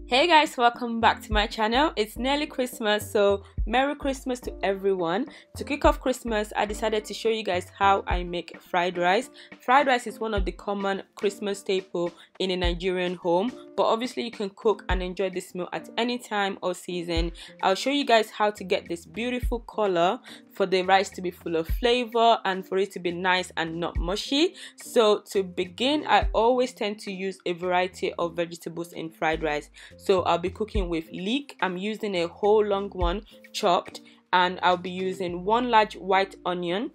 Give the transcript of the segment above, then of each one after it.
Hey guys, welcome back to my channel. It's nearly Christmas, so Merry Christmas to everyone. To kick off Christmas, I decided to show you guys how I make fried rice. Fried rice is one of the common Christmas staple in a Nigerian home, but obviously you can cook and enjoy this meal at any time or season. I'll show you guys how to get this beautiful color for the rice to be full of flavor and for it to be nice and not mushy. So to begin, I always tend to use a variety of vegetables in fried rice. So I'll be cooking with leek. I'm using a whole long one chopped, and I'll be using one large white onion,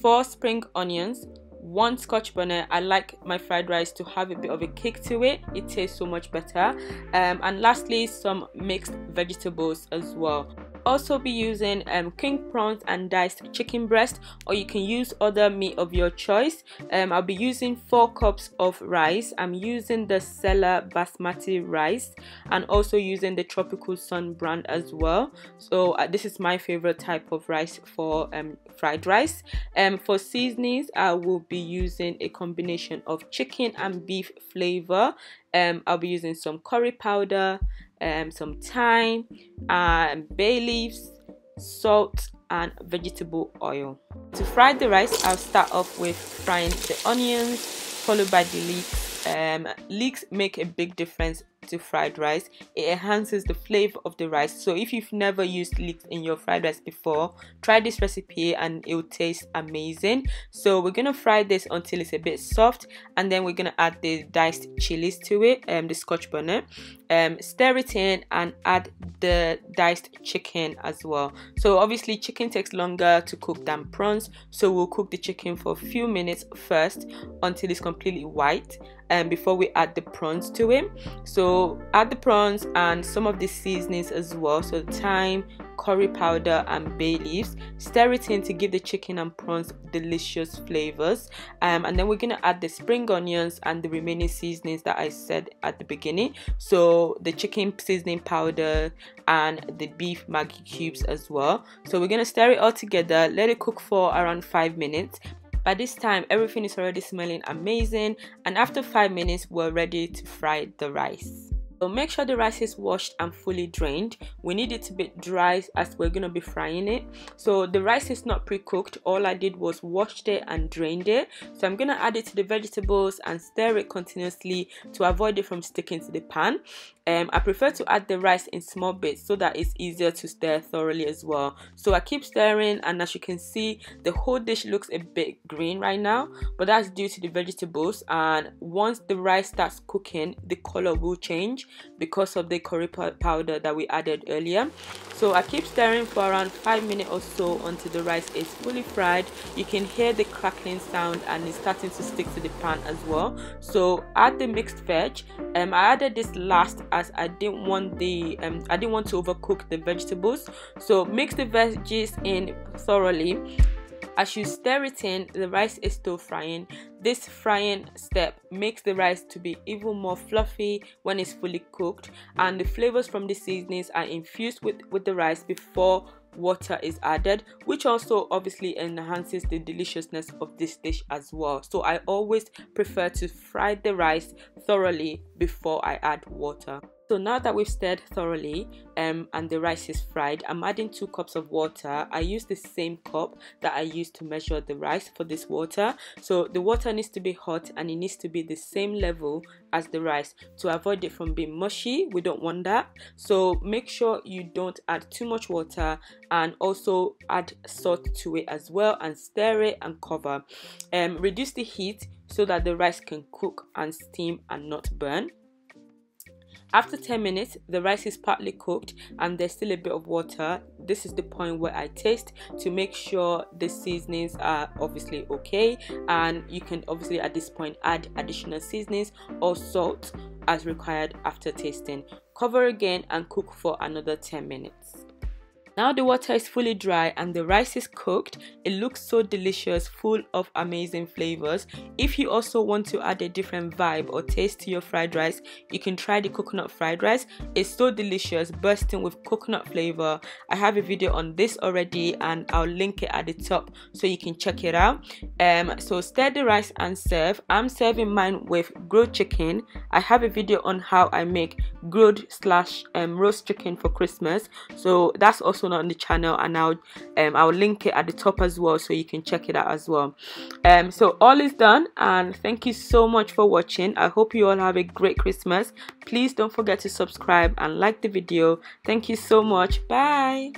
4 spring onions, 1 scotch bonnet. I like my fried rice to have a bit of a kick to it. It tastes so much better. And lastly, some mixed vegetables as well. Also be using king prawns and diced chicken breast, or you can use other meat of your choice. I'll be using 4 cups of rice. I'm using the Sella basmati rice and also using the tropical sun brand as well. So this is my favorite type of rice for fried rice. For seasonings, I will be using a combination of chicken and beef flavor. I'll be using some curry powder, some thyme, bayleaves, salt, and vegetable oil. To fry the rice, I'll start off with frying the onions, followed by the leeks. Leeks make a big difference to fried rice. It enhances the flavor of the rice. So if you've never used leeks in your fried rice before, try this recipe and it will taste amazing. So we're gonna fry this until it's a bit soft, and then we're gonna add the diced chilies to it, the scotch bonnet, stir it in, and add the diced chicken as well. So obviously chicken takes longer to cook than prawns, so we'll cook the chicken for a few minutes first until it's completely white, before we add the prawns to it. So add the prawns and some of the seasonings as well, so thyme, curry powder, and bay leaves. Stir it in to give the chicken and prawns delicious flavors, and then we're gonna add the spring onions and the remaining seasonings that I said at the beginning, so the chicken seasoning powder and the beef Maggi cubes as well. So we're gonna stir it all together, let it cook for around 5 minutes. By this time, everything is already smelling amazing, and after 5 minutes, we're ready to fry the rice. So make sure the rice is washed and fully drained. We need it to be dry as we're going to be frying it. So the rice is not pre-cooked. All I did was washed it and drained it. So I'm going to add it to the vegetables and stir it continuously to avoid it from sticking to the pan. I prefer to add the rice in small bits so that it's easier to stir thoroughly as well. So I keep stirring, and as you can see, the whole dish looks a bit green right now, but that's due to the vegetables, and once the rice starts cooking, the color will change because of the curry powder that we added earlier. So I keep stirring for around 5 minutes or so until the rice is fully fried. You can hear the crackling sound and it's starting to stick to the pan as well. So add the mixed veg. I added this last as I didn't want to overcook the vegetables. So mix the veggies in thoroughly. As you stir it in, the rice is still frying. This frying step makes the rice to be even more fluffy when it's fully cooked, and the flavors from the seasonings are infused with the rice before water is added, which also obviously enhances the deliciousness of this dish as well. So I always prefer to fry the rice thoroughly before I add water. So now that we've stirred thoroughly and the rice is fried, I'm adding 2 cups of water. I use the same cup that I used to measure the rice for this water. So the water needs to be hot and it needs to be the same level as the rice to avoid it from being mushy. We don't want that. So make sure you don't add too much water, and also add salt to it as well, and stir it and cover. Reduce the heat so that the rice can cook and steam and not burn. After 10 minutes, the rice is partly cooked and there's still a bit of water. This is the point where I taste to make sure the seasonings are obviously okay, and you can obviously at this point add additional seasonings or salt as required after tasting. Cover again and cook for another 10 minutes. Now the water is fully dry and the rice is cooked. It looks so delicious, full of amazing flavors. If you also want to add a different vibe or taste to your fried rice, you can try the coconut fried rice. It's so delicious, bursting with coconut flavor. I have a video on this already and I'll link it at the top so you can check it out. So stir the rice and serve. I'm serving mine with grilled chicken. I have a video on how I make grilled slash roast chicken for Christmas. So that's also not on the channel, and I'll link it at the top as well, so you can check it out as well. So all is done, and thank you so much for watching. I hope you all have a great Christmas. Please don't forget to subscribe and like the video. Thank you so much. Bye.